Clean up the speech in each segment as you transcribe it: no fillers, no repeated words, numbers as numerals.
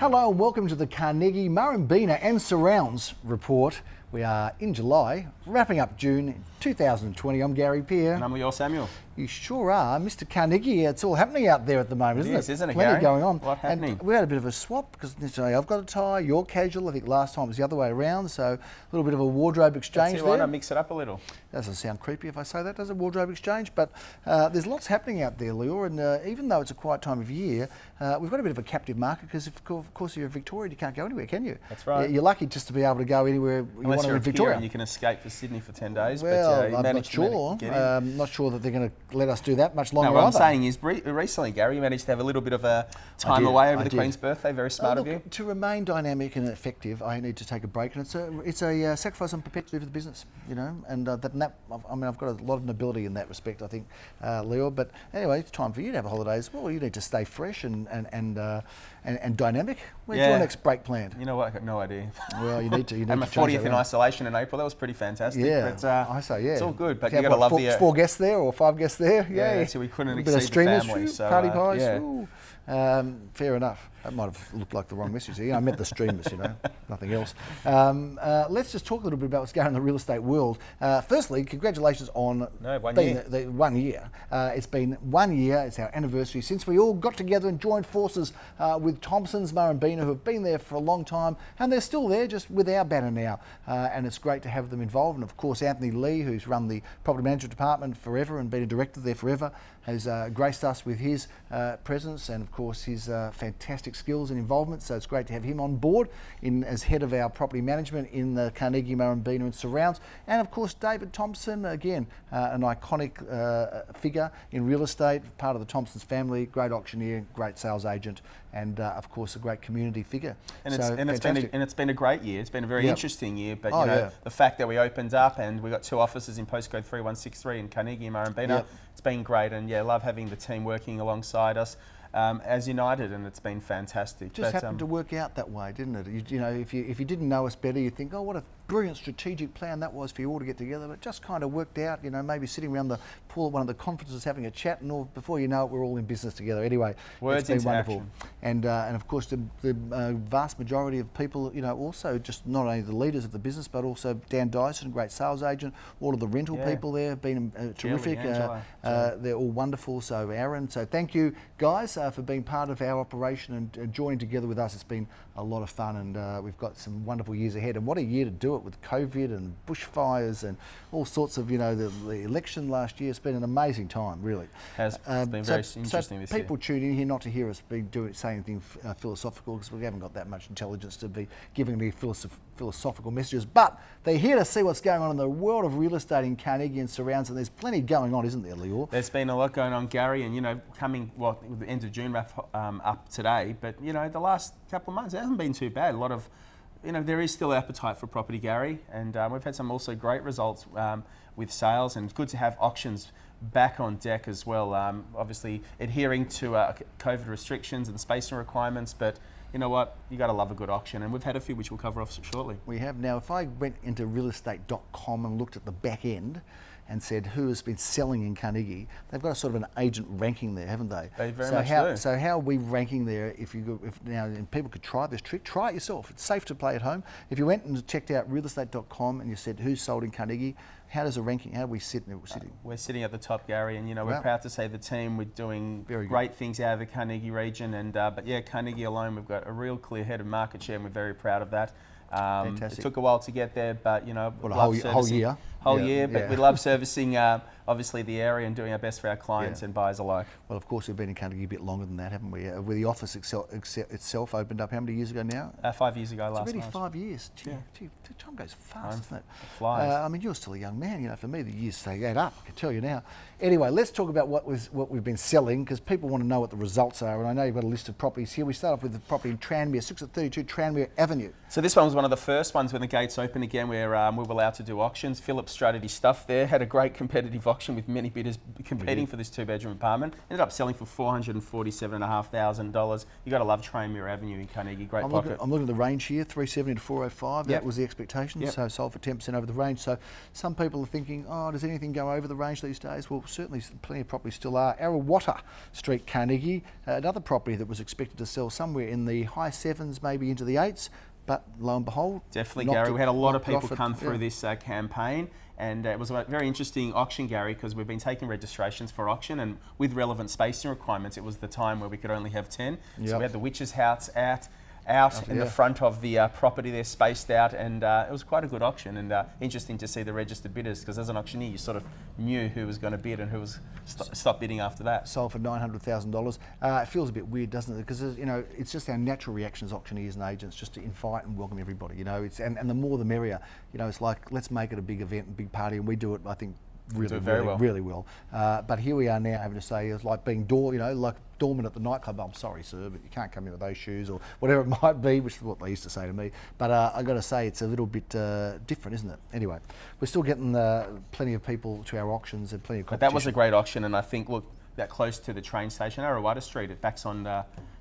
Hello and welcome to the Carnegie, Murrumbeena and Surrounds report. We are in July, wrapping up June 2020. I'm Gary Peer. And I'm Leo Samuel. You sure are. Mr. Carnegie, it's all happening out there at the moment, isn't it? Isn't it, Plenty Gary? going on. What's happening? And we had a bit of a swap because today I've got a tie, you're casual. I think last time it was the other way around, so a little bit of a wardrobe exchange That's it, there. why not mix it up a little? Doesn't sound creepy if I say that, does it? Wardrobe exchange, but there's lots happening out there, Leo, and even though it's a quiet time of year, we've got a bit of a captive market because, of course, if you're Victorian, you can't go anywhere, can you? That's right. You're lucky just to be able to go anywhere you Unless want to you're in a peer Victoria. and you can escape for Sydney for 10 days. Well, but, I'm not sure. Not sure that they're going to let us do that much longer. No, what I'm either. saying is, recently, Gary, you managed to have a little bit of a time away over the Queen's birthday. Very smart of you. To remain dynamic and effective, I need to take a break, and it's a sacrifice I'm prepared to do for the business, you know. And I've got a lot of nobility in that respect, I think, Leo. But anyway, it's time for you to have a holiday as well. You need to stay fresh and dynamic. Where's your next break planned? You know what? I've got no idea. Well, you need to. And my 40th in isolation in April. That was pretty fantastic. Yeah, but, I say yeah. It's all good, but you got to love the 4 guests there or 5 guests there. Yeah, so we couldn't a bit of exceed the streamers, family. So, party pies. yeah. Ooh. Fair enough. That might have looked like the wrong message there. I meant the streamers, you know, nothing else. Let's just talk a little bit about what's going on in the real estate world. Firstly, congratulations on 1 being year. the 1 year. It's been 1 year. It's our anniversary since we all got together and joined forces with Thompson's Murrumbeena, who have been there for a long time, and they're still there, just with our banner now. And it's great to have them involved. And of course, Anthony Lee, who's run the property management department forever and been a director there forever, has graced us with his presence and, of course, his fantastic skills and involvement. So it's great to have him on board as head of our property management in the Carnegie, Murrumbeena and Surrounds. And, of course, David Thompson, again, an iconic figure in real estate, part of the Thompson's family, great auctioneer, great sales agent, and, of course, a great community figure. And it's been a great year. It's been a very interesting year. But the fact that we opened up and we got 2 offices in postcode 3163 in Carnegie and Murrumbeena, it's been great. And love having the team working alongside us as United, and it's been fantastic. Just happened to work out that way, didn't it? You know, if you didn't know us better, you'd think, oh, what a brilliant strategic plan that was for you all to get together. But it just kind of worked out, you know, maybe sitting around the pool at one of the conferences having a chat, and all, before you know it, we're all in business together. Anyway, it's been wonderful. And of course, the vast majority of people, you know, also just not only the leaders of the business, but also Dan Dyson, great sales agent, all of the rental people there have been terrific. They're all wonderful. So Aaron, so thank you guys for being part of our operation and joining together with us. It's been a lot of fun, and we've got some wonderful years ahead. And what a year to do it with COVID and bushfires and all sorts of, you know, the election last year. It's been an amazing time, really. It's been very interesting this year. People tune in here not to hear us say anything philosophical, because we haven't got that much intelligence to be giving the philosophical messages, but they're here to see what's going on in the world of real estate in Carnegie and Surrounds, and there's plenty going on, isn't there, Leo? There's been a lot going on, Gary, and, you know, the end of June wrap up today, but, you know, the last couple of months, it hasn't been too bad. A lot of, you know, there is still appetite for property, Gary, and we've had some also great results with sales, and it's good to have auctions back on deck as well. Obviously adhering to COVID restrictions and spacing requirements, but you know what? You got to love a good auction, and we've had a few which we'll cover off shortly. We have. Now, if I went into realestate.com and looked at the back end and said who has been selling in Carnegie, they've got a sort of an agent ranking there, haven't they? They very much do. So how are we ranking there? If now, and people could try this trick, try it yourself. It's safe to play at home. If you went and checked out realestate.com and you said who's sold in Carnegie, how does the ranking? How do we sit? We're sitting at the top, Gary, and, you know, we're proud to say the team, we're doing great things out of the Carnegie region, and but yeah, Carnegie alone, we've got a real clear head of market share, and we're very proud of that. It took a while to get there, but, you know, whole year, but we love servicing obviously the area and doing our best for our clients and buyers alike. Well, of course, we've been in Carnegie a bit longer than that, haven't we? Where the office itself opened up how many years ago now? 5 years ago, last It's already March. 5 years. Gee, time goes fast, doesn't it? It flies. I mean, you're still a young man. You know, for me, the years they add up. I can tell you now. Anyway, let's talk about what we've been selling, because people want to know what the results are. And I know you've got a list of properties here. We start off with the property in Tranmere, 6 at 32 Tranmere Avenue. So this one was one of the first ones when the gates opened again, where we were allowed to do auctions. Philip strutted his stuff there, had a great competitive auction auction with many bidders competing for this 2-bedroom apartment. Ended up selling for $447,500. You got to love Tranmere Avenue in Carnegie. Great pocket. I'm looking at the range here, 370 to 405. Yep. That was the expectation. Yep. So sold for 10% over the range. So some people are thinking, oh, does anything go over the range these days? Well, certainly plenty of properties still are. Arawatta Street, Carnegie, another property that was expected to sell somewhere in the high 7s, maybe into the 8s. But lo and behold, definitely, Gary. We had a lot of people come through yeah. this campaign, and it was a very interesting auction, Gary, because we've been taking registrations for auction, and with relevant spacing requirements, it was the time where we could only have 10. Yep. So we had the witch's house out in the front of the property there, spaced out, and it was quite a good auction, and interesting to see the registered bidders, because as an auctioneer you sort of knew who was going to bid and who was stopped bidding after that. Sold for $900,000. It feels a bit weird, doesn't it? Because it's just our natural reaction as auctioneers and agents, just to invite and welcome everybody. And the more the merrier. It's like, let's make it a big event, a big party, and we do it, I think, really well. But here we are now having to say it's like being like doorman at the nightclub. I'm sorry, sir, but you can't come in with those shoes, or whatever it might be, which is what they used to say to me. But I got to say, it's a little bit different, isn't it? Anyway, we're still getting plenty of people to our auctions and plenty of competition. But that was a great auction, and I think, look, that close to the train station, Arawatta Street, it backs on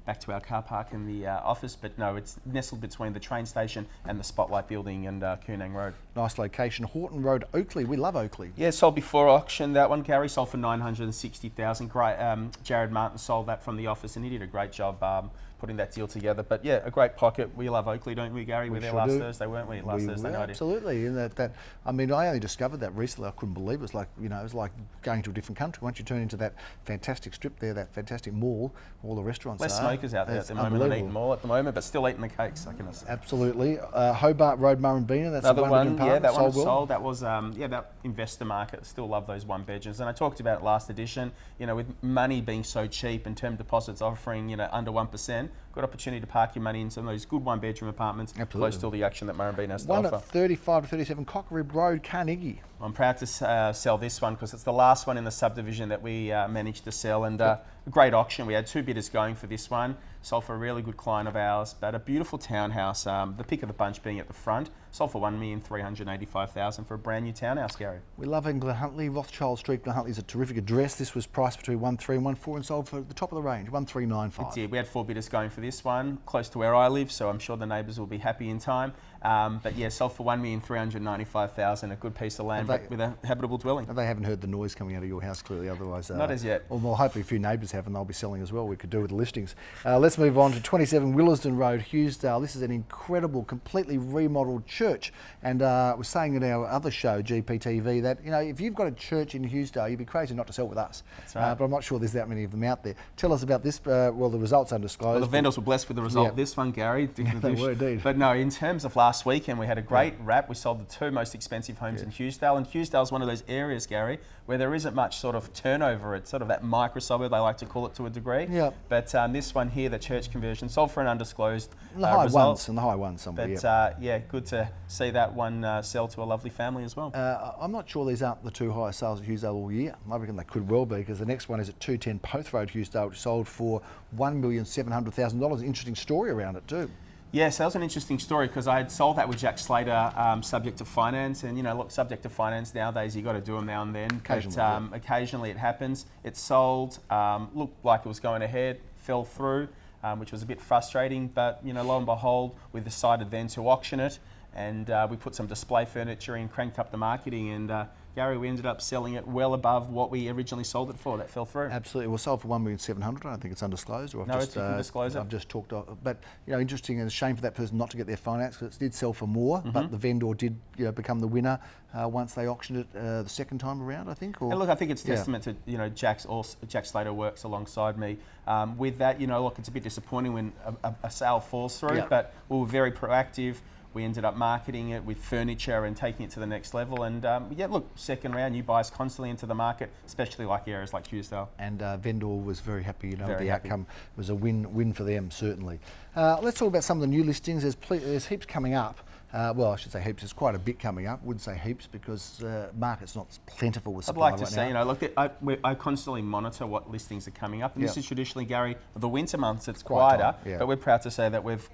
back to our car park in the office, but no, it's nestled between the train station and the Spotlight building and Koonang Road. Nice location. Horton Road, Oakley. We love Oakley. Yeah, sold before auction. That one, Gary, sold for $960,000. Great. Jared Martin sold that from the office, and he did a great job putting that deal together. But yeah, a great pocket. We love Oakley, don't we, Gary? We were there last Thursday, weren't we? Last Thursday night. Absolutely. And I only discovered that recently. I couldn't believe it. It was like going to a different country. Once you turn into that fantastic strip there, that fantastic mall, all the restaurants Less smokers out there at the moment than Eaton Mall at the moment, but still eating the cakes, I can say. Absolutely. Hobart Road, Murrumbeena, that's another one. Yeah, that one sold. That was that investor market. Still love those 1-bedrooms, and I talked about it last edition. With money being so cheap and term deposits offering under 1%, good opportunity to park your money in some of those good 1-bedroom apartments. Absolutely. Close to all the action that Murrumbeena has to offer. One at 35 to 37 Cockerib Road, Carnegie. I'm proud to sell this one because it's the last one in the subdivision that we managed to sell, and a great auction. We had 2 bidders going for this one. Sold for a really good client of ours, but a beautiful townhouse. The pick of the bunch being at the front. Sold for $1,385,000 for a brand new townhouse, Gary. We love Glen Huntly. Rothschild Street, Glen Huntly is a terrific address. This was priced between 1.3 and 1.4 and sold for the top of the range, 1.395. We had 4 bidders going for this one, close to where I live, so I'm sure the neighbours will be happy in time. But yeah, sold for $1,395,000, a good piece of land, but with a habitable dwelling. They haven't heard the noise coming out of your house, clearly, otherwise. Not as yet. Well, hopefully a few neighbours have, and they'll be selling as well. We could do with the listings. Let's move on to 27 Willisden Road, Hughesdale. This is an incredible, completely remodelled church. And I was saying in our other show, GPTV, that if you've got a church in Hughesdale, you'd be crazy not to sell with us. That's right. But I'm not sure there's that many of them out there. Tell us about this. The results undisclosed. Well, the vendors were blessed with the result of this one, Gary. They were indeed. But no, in terms of last weekend, we had a great wrap. We sold the 2 most expensive homes in Hughesdale, and Hughesdale is one of those areas, Gary, where there isn't much sort of turnover. It's sort of that micro suburb, they like to call it to a degree. Yep. But this one here, the church conversion, sold for an undisclosed the high result. Ones and the high ones somewhere. But good to see that one sell to a lovely family as well. I'm not sure these aren't the 2 highest sales at Hughesdale all year. I reckon they could well be, because the next one is at 210 Poth Road, Hughesdale, which sold for $1,700,000. Interesting story around it too. Yes, that was an interesting story because I had sold that with Jack Slater, subject to finance, and look, subject to finance nowadays, you got to do them now and then. Occasionally, occasionally it happens. It sold, looked like it was going ahead, fell through, which was a bit frustrating. But lo and behold, we decided then to auction it, and we put some display furniture in, cranked up the marketing, and Gary, we ended up selling it well above what we originally sold it for. That fell through. Absolutely. It was sold for $1,700,000. I don't think it's undisclosed. Or it's disclosed. I've just talked. But interesting, and a shame for that person not to get their finance, because it did sell for more. But the vendor did become the winner once they auctioned it the second time around, I think. And look, I think it's testament to Jack Slater works alongside me with that. Look, it's a bit disappointing when a sale falls through, but we were very proactive. We ended up marketing it with furniture and taking it to the next level. And second round, new buyers constantly into the market, especially like areas like Hughesdale. And vendor was very happy. The outcome was a win for them, certainly. Let's talk about some of the new listings. There's heaps coming up. Well, I should say heaps. There's quite a bit coming up. Wouldn't say heaps because market's not plentiful with I'd supply like to right see, now. look, I constantly monitor what listings are coming up, and this Yep. is traditionally, Gary, the winter months. It's Quiet quieter, time, yeah. but we're proud to say that we've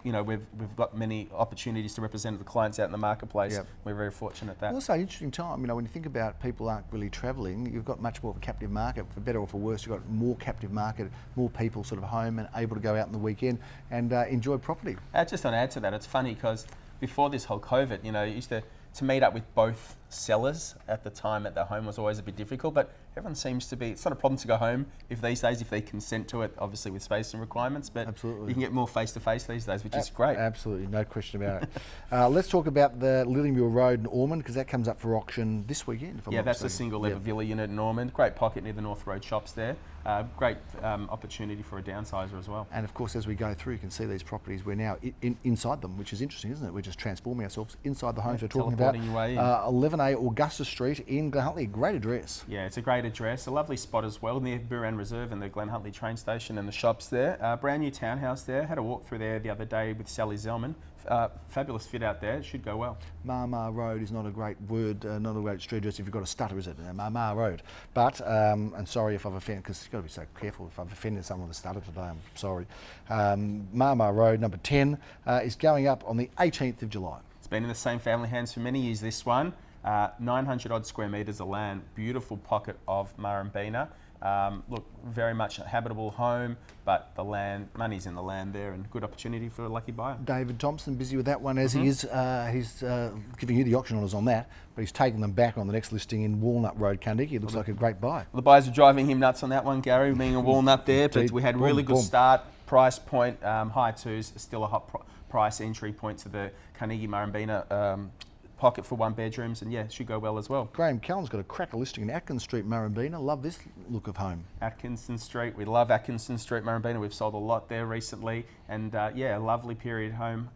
got many opportunities to represent the clients out in the marketplace. Yep. We're very fortunate at that. Also, an interesting time. When you think about people aren't really travelling, you've got much more of a captive market. For better or for worse, you've got more captive market, more people sort of home and able to go out on the weekend and enjoy property. Just to add to that, it's funny because before this whole COVID, you used to meet up with both sellers at the time at their home was always a bit difficult, but everyone seems to be, it's not a problem to go home if these days, if they consent to it, obviously with space and requirements, but Absolutely. you can get more face-to-face these days, which is great. Absolutely, no question about it. Let's talk about the Lilymere Road in Ormond because that comes up for auction this weekend. If I'm Yeah, not that's a mistaken. single level villa unit in Ormond. Great pocket near the North Road shops there. Great opportunity for a downsizer as well. And of course, as we go through, you can see these properties. We're now inside them, which is interesting, isn't it? We're just transforming ourselves inside the homes we're talking about. Teleporting your way in. 11A Augusta Street in Glenhuntly. Great address. Yeah, it's a great address, a lovely spot as well near Buran Reserve and the Glenhuntly train station and the shops there. Brand new townhouse there. Had a walk through there the other day with Sally Zellman. Fabulous fit out there. It should go well. Marmar Road is not a great word, not a great street address if you've got a stutter, is it? Marmar Road. But, and sorry if I've offended, because you've got to be so careful if I've offended someone with a stutter today, I'm sorry. Marmar Road, number 10, is going up on the 18th of July. It's been in the same family hands for many years, this one. 900 odd square metres of land, beautiful pocket of Murrumbeena. Look, very much a habitable home, but the land, money's in the land there and good opportunity for a lucky buyer. David Thompson, busy with that one as he is. He's giving you the auction orders on that, but he's taking them back on the next listing in Walnut Road, Carnegie. It looks like a great buy. The buyers were driving him nuts on that one, Gary, being a walnut there, but we had really good start, price point, high twos, still a hot price entry point to the Carnegie Murrumbeena pocket for one bedrooms, and yeah, it should go well as well. Graham Callan's got a cracker listing in Atkins Street, Murrumbeena. Love this look of home. Atkinson Street, we love Atkinson Street, Murrumbeena. We've sold a lot there recently, and yeah, a lovely period home.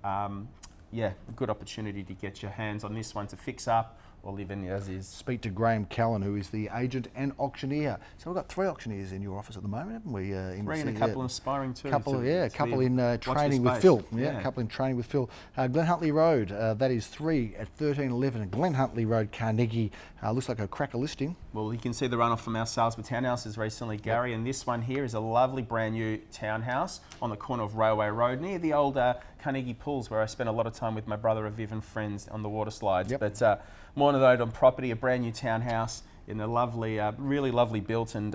Yeah, a good opportunity to get your hands on this one to fix up or live in as is. Speak to Graham Callan, who is the agent and auctioneer. So we've got 3 auctioneers in your office at the moment, haven't we? Three and a couple aspiring too. Couple in training with space. Phil. Yeah, a couple in training with Phil. Glenhuntly Road, that is 3 at 1311 Glenhuntly Road, Carnegie. Looks like a cracker listing. Well, you can see the runoff from our sales with townhouses recently, Gary, and this one here is a lovely brand new townhouse on the corner of Railway Road near the old Carnegie Pools, where I spent a lot of time with my brother Aviv and friends on the water slides. Yep. But more on the on property, a brand new townhouse in a lovely, really lovely built and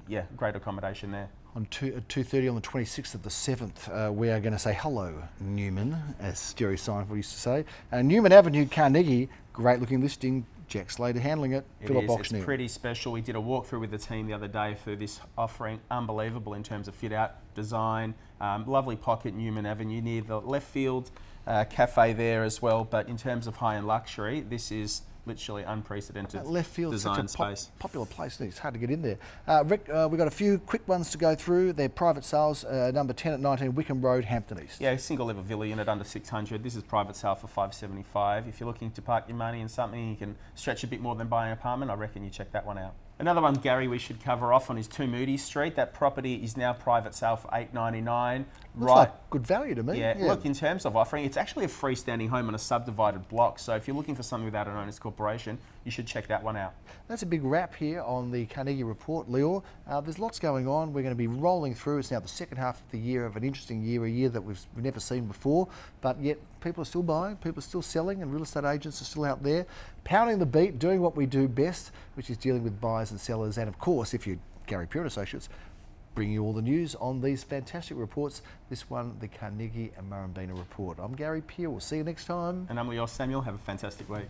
yeah, great accommodation there. On 2:30 on the 26th of the 7th, we are going to say hello, Newman, as Jerry Seinfeld used to say. Newman Avenue, Carnegie, great looking listing. Jack Slater handling it. Philip Auctioneer. It's pretty special. We did a walkthrough with the team the other day for this offering. Unbelievable in terms of fit out, design. Lovely pocket, Newman Avenue near the left field cafe there as well. But in terms of high-end luxury, this is literally unprecedented that left field design such a space. Popular place. It's hard to get in there. Rick, we've got a few quick ones to go through. They're private sales. Number 10 at 19 Wickham Road, Hampton East. Yeah, single level villa unit under 600. This is private sale for 575. If you're looking to park your money in something you can stretch a bit more than buying an apartment, I reckon you check that one out. Another one, Gary, we should cover off on is 2 Moody Street. That property is now private sale for $899. Looks like good value to me. Yeah, look, in terms of offering, it's actually a freestanding home on a subdivided block. So if you're looking for something without an owner's corporation, you should check that one out. That's a big wrap here on the Carnegie Report, Lior. There's lots going on. We're going to be rolling through. It's now the second half of the year of an interesting year, a year that we've never seen before. But yet people are still buying, people are still selling, and real estate agents are still out there pounding the beat, doing what we do best, which is dealing with buyers and sellers. And of course, if you're Gary Pure Associates, bringing you all the news on these fantastic reports. This one, the Carnegie and Murrumbeena Report. I'm Gary Pure. We'll see you next time. And I'm Leo Samuel. Have a fantastic week.